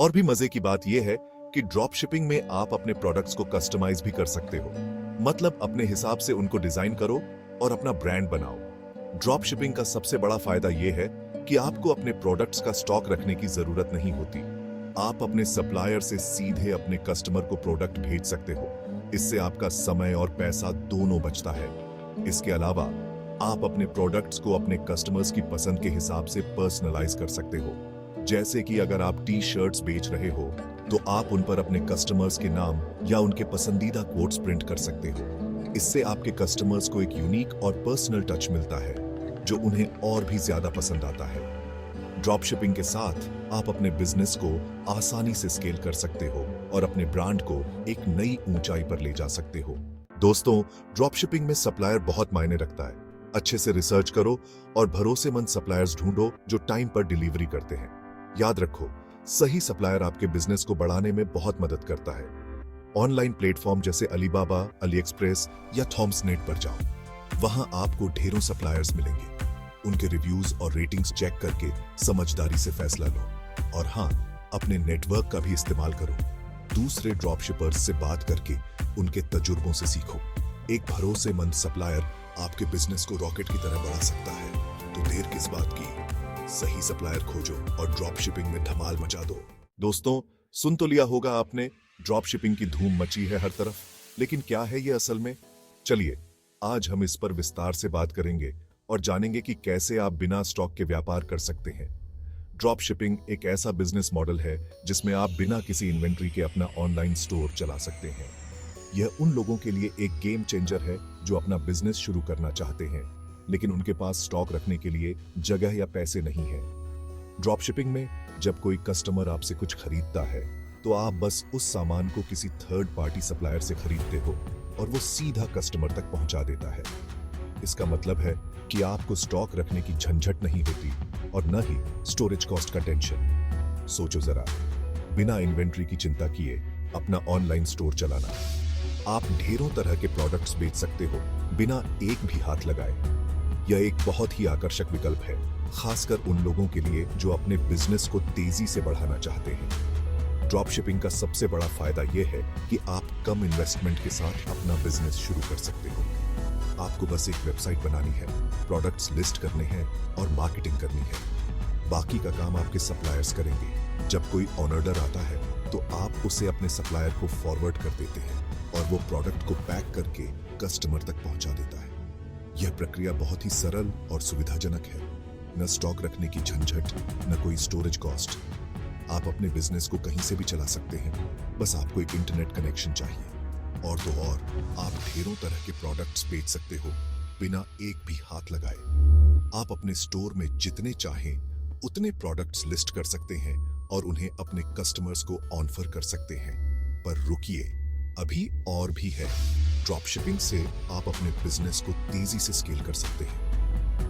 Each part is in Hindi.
और भी मजे की बात यह है कि ड्रॉप शिपिंग में आप अपने प्रोडक्ट्स को कस्टमाइज भी कर सकते हो। मतलब अपने हिसाब से उनको डिजाइन करो और अपना ब्रांड बनाओ। ड्रॉप शिपिंग का सबसे बड़ा फायदा यह है कि आपको अपने प्रोडक्ट्स का स्टॉक रखने की जरूरत नहीं होती। आप अपने सप्लायर से सीधे अपने कस्टमर को प्रोडक्ट भेज सकते हो। इससे आपका समय और पैसा दोनों बचता है। इसके अलावा आप अपने प्रोडक्ट्स को अपने कस्टमर्स की पसंद के हिसाब से पर्सनलाइज कर सकते हो। जैसे कि अगर आप टी शर्ट्स बेच रहे हो तो आप उन पर अपने कस्टमर्स के नाम या उनके पसंदीदा कोट्स प्रिंट कर सकते हो। इससे आपके कस्टमर्स को एक यूनिक और पर्सनल टच मिलता है जो उन्हें और भी ज्यादा पसंद आता है। ड्रॉप शिपिंग के साथ आप अपने बिजनेस को आसानी से स्केल कर सकते हो और अपने ब्रांड को एक नई ऊंचाई पर ले जा सकते हो। दोस्तों, ड्रॉप शिपिंग में सप्लायर बहुत मायने रखता है। अच्छे से रिसर्च करो और भरोसेमंद सप्लायर्स ढूंढो जो टाइम पर डिलीवरी करते हैं। याद रखो, सही सप्लायर आपके बिजनेस को बढ़ाने में बहुत मदद करता है। ऑनलाइन प्लेटफॉर्म जैसे अलीबाबा, अली एक्सप्रेस या थॉमसनेट पर जाओ। वहां आपको ढेरों सप्लायर्स मिलेंगे। उनके रिव्यूज और रेटिंग्स चेक करके समझदारी से फैसला लो। और हाँ, अपने नेटवर्क का भी इस्तेमाल करो। दूसरे ड्रॉप शिपर्स से बात करके उनके तजुर्बों से सीखो। एक भरोसेमंद सप्लायर आपके बिजनेस को रॉकेट की तरह बढ़ा सकता है। तो देर किस बात की, सही सप्लायर खोजो और ड्रॉप शिपिंग में धमाल मचा दो। दोस्तों, सुन तो लिया होगा आपने, ड्रॉप शिपिंग की धूम मची है हर तरफ। लेकिन क्या है ये असल में? चलिए आज हम इस पर विस्तार से बात करेंगे और जानेंगे कि कैसे आप बिना स्टॉक के व्यापार कर सकते हैं। ड्रॉप शिपिंग एक ऐसा बिजनेस मॉडल है जिसमें आप बिना किसी इन्वेंट्री के अपना ऑनलाइन स्टोर चला सकते हैं। यह उन लोगों के लिए एक गेम चेंजर है जो अपना बिजनेस शुरू करना चाहते हैं लेकिन उनके पास स्टॉक रखने के लिए जगह या पैसे नहीं है। ड्रॉप शिपिंग में जब कोई कस्टमर आपसे कुछ खरीदता है तो आप बस उस सामान को किसी थर्ड पार्टी सप्लायर से खरीदते हो और वो सीधा कस्टमर तक पहुंचा देता है। इसका मतलब है कि आपको स्टॉक रखने की झंझट नहीं होती और न ही स्टोरेज कॉस्ट का टेंशन। सोचो जरा, बिना इन्वेंट्री की चिंता किए अपना ऑनलाइन स्टोर चलाना। आप ढेरों तरह के प्रोडक्ट्स बेच सकते हो बिना एक भी हाथ लगाए। यह एक बहुत ही आकर्षक विकल्प है, खासकर उन लोगों के लिए जो अपने बिजनेस को तेजी से बढ़ाना चाहते हैं। ड्रॉप शिपिंग का सबसे बड़ा फायदा यह है कि आप कम इन्वेस्टमेंट के साथ अपना बिजनेस शुरू कर सकते हो। आपको बस एक वेबसाइट बनानी है, प्रोडक्ट्स लिस्ट करने हैं और मार्केटिंग करनी है। बाकी का काम आपके सप्लायर्स करेंगे। जब कोई ऑर्डर आता है तो आप उसे अपने सप्लायर को फॉरवर्ड कर देते हैं और वो प्रोडक्ट को पैक करके कस्टमर तक पहुंचा देता है। यह प्रक्रिया बहुत ही सरल और सुविधाजनक है। न स्टॉक रखने की झंझट, न कोई स्टोरेज कॉस्ट। आप अपने बिजनेस को कहीं से भी चला सकते हैं, बस आपको एक इंटरनेट कनेक्शन चाहिए। और तो और, आप ढेरों तरह के प्रोडक्ट्स बेच सकते हो बिना एक भी हाथ लगाए। आप अपने स्टोर में जितने चाहें उतने प्रोडक्ट्स लिस्ट कर सकते हैं और उन्हें अपने कस्टमर्स को ऑफर कर सकते हैं। पर रुकिए, अभी और भी है। ड्रॉप शिपिंग से आप अपने बिजनेस को तेजी से स्केल कर सकते हैं।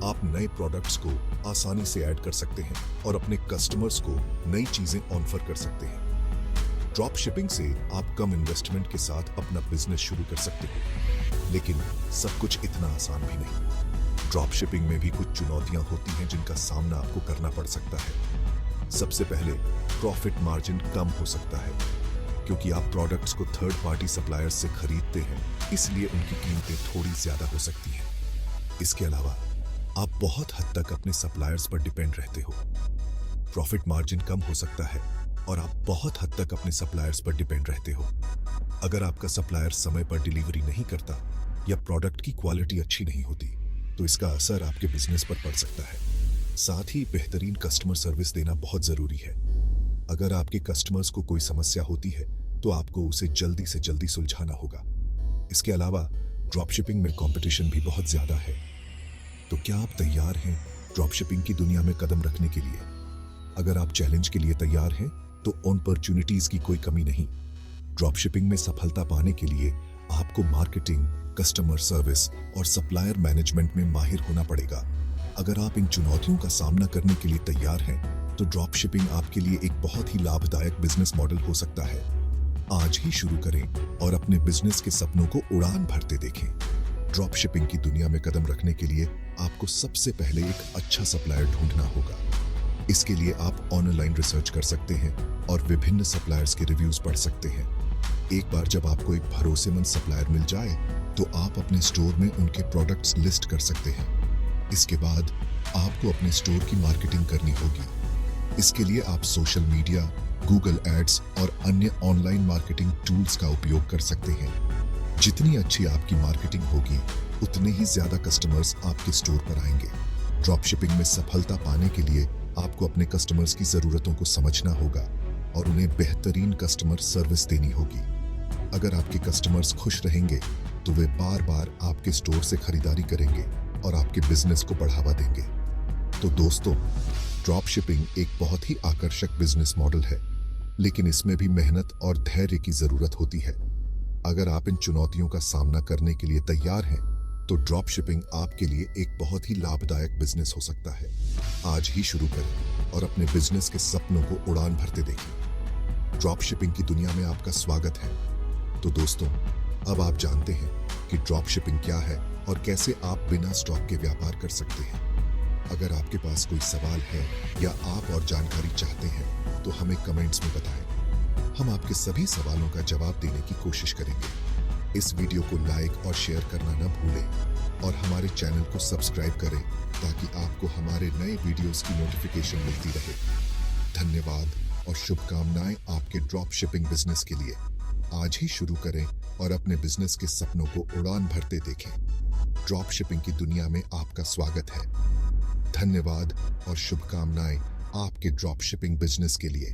आप नए प्रोडक्ट्स को आसानी से ऐड कर सकते हैं और अपने कस्टमर्स को नई चीजें ऑफर कर सकते हैं। ड्रॉप शिपिंग से आप कम इन्वेस्टमेंट के साथ अपना बिजनेस शुरू कर सकते हो। लेकिन सब कुछ इतना आसान भी नहीं। ड्रॉप शिपिंग में भी कुछ चुनौतियां होती हैं जिनका सामना आपको करना पड़ सकता है। सबसे पहले, प्रॉफिट मार्जिन कम हो सकता है क्योंकि आप प्रोडक्ट्स को थर्ड पार्टी सप्लायर्स से खरीदते हैं, इसलिए उनकी कीमतें थोड़ी ज्यादा हो सकती हैं। इसके अलावा आप बहुत हद तक अपने सप्लायर्स पर डिपेंड रहते हो। प्रॉफिट मार्जिन कम हो सकता है और आप बहुत हद तक अपने सप्लायर्स पर डिपेंड रहते हो। अगर आपका सप्लायर समय पर डिलीवरी नहीं करता या प्रोडक्ट की क्वालिटी अच्छी नहीं होती तो इसका असर आपके बिजनेस पर पड़ सकता है। साथ ही बेहतरीन कस्टमर सर्विस देना बहुत जरूरी है। अगर आपके कस्टमर्स को कोई समस्या होती है तो आपको उसे जल्दी से जल्दी सुलझाना होगा। इसके अलावा ड्रॉप शिपिंग में कंपटीशन भी बहुत ज्यादा है। तो क्या आप तैयार हैं ड्रॉप शिपिंग की दुनिया में कदम रखने के लिए? अगर आप चैलेंज के लिए तैयार हैं तो अपॉर्चुनिटीज की कोई कमी नहीं। ड्रॉप शिपिंग में सफलता पाने के लिए आपको मार्केटिंग, कस्टमर सर्विस और सप्लायर मैनेजमेंट में माहिर होना पड़ेगा। अगर आप इन चुनौतियों का सामना करने के लिए तैयार हैं तो ड्रॉप शिपिंग आपके लिए एक बहुत ही लाभदायक बिजनेस मॉडल हो सकता है। आज ही शुरू करें और अपने बिजनेस के सपनों को उड़ान भरते देखें। ड्रॉप शिपिंग की दुनिया में कदम रखने के लिए आपको सबसे पहले एक अच्छा सप्लायर ढूंढना होगा। इसके लिए आप ऑनलाइन रिसर्च कर सकते हैं और विभिन्न सप्लायर्स के रिव्यूज पढ़ सकते हैं। एक बार जब आपको एक भरोसेमंद सप्लायर मिल जाए तो आप अपने स्टोर में उनके प्रोडक्ट्स लिस्ट कर सकते हैं। इसके बाद आपको अपने स्टोर की मार्केटिंग करनी होगी। इसके लिए आप सोशल मीडिया, गूगल एड्स और अन्य ऑनलाइन मार्केटिंग टूल्स का उपयोग कर सकते हैं। जितनी अच्छी आपकी मार्केटिंग होगी उतने ही ज्यादा कस्टमर्स आपके स्टोर पर आएंगे। ड्रॉप शिपिंग में सफलता पाने के लिए आपको अपने कस्टमर्स की जरूरतों को समझना होगा और उन्हें बेहतरीन कस्टमर सर्विस देनी होगी। अगर आपके कस्टमर्स खुश रहेंगे तो वे बार बार आपके स्टोर से खरीदारी करेंगे और आपके बिजनेस को बढ़ावा देंगे। तो दोस्तों, ड्रॉप शिपिंग एक बहुत ही आकर्षक बिजनेस मॉडल है, लेकिन इसमें भी मेहनत और धैर्य की जरूरत होती है। अगर आप इन चुनौतियों का सामना करने के लिए तैयार हैं तो ड्रॉप शिपिंग आपके लिए एक बहुत ही लाभदायक बिजनेस हो सकता है। आज ही शुरू करें और अपने बिजनेस के सपनों को उड़ान भरते देखें। ड्रॉप शिपिंग की दुनिया में आपका स्वागत है। तो दोस्तों, अब आप जानते हैं कि ड्रॉप शिपिंग क्या है और कैसे आप बिना स्टॉक के व्यापार कर सकते हैं। अगर आपके पास कोई सवाल है या आप और जानकारी चाहते हैं तो हमें कमेंट्स में बताएं। हम आपके सभी सवालों का जवाब देने की कोशिश करेंगे। इस वीडियो को लाइक और शेयर करना न भूलें और हमारे चैनल को सब्सक्राइब करें ताकि आपको हमारे नए वीडियोस की नोटिफिकेशन मिलती रहे। धन्यवाद और शुभकामनाएं आपके ड्रॉप शिपिंग बिजनेस के लिए। आज ही शुरू करें और अपने बिजनेस के सपनों को उड़ान भरते देखें। ड्रॉप शिपिंग की दुनिया में आपका स्वागत है। धन्यवाद और शुभकामनाएं आपके ड्रॉप शिपिंग बिजनेस के लिए।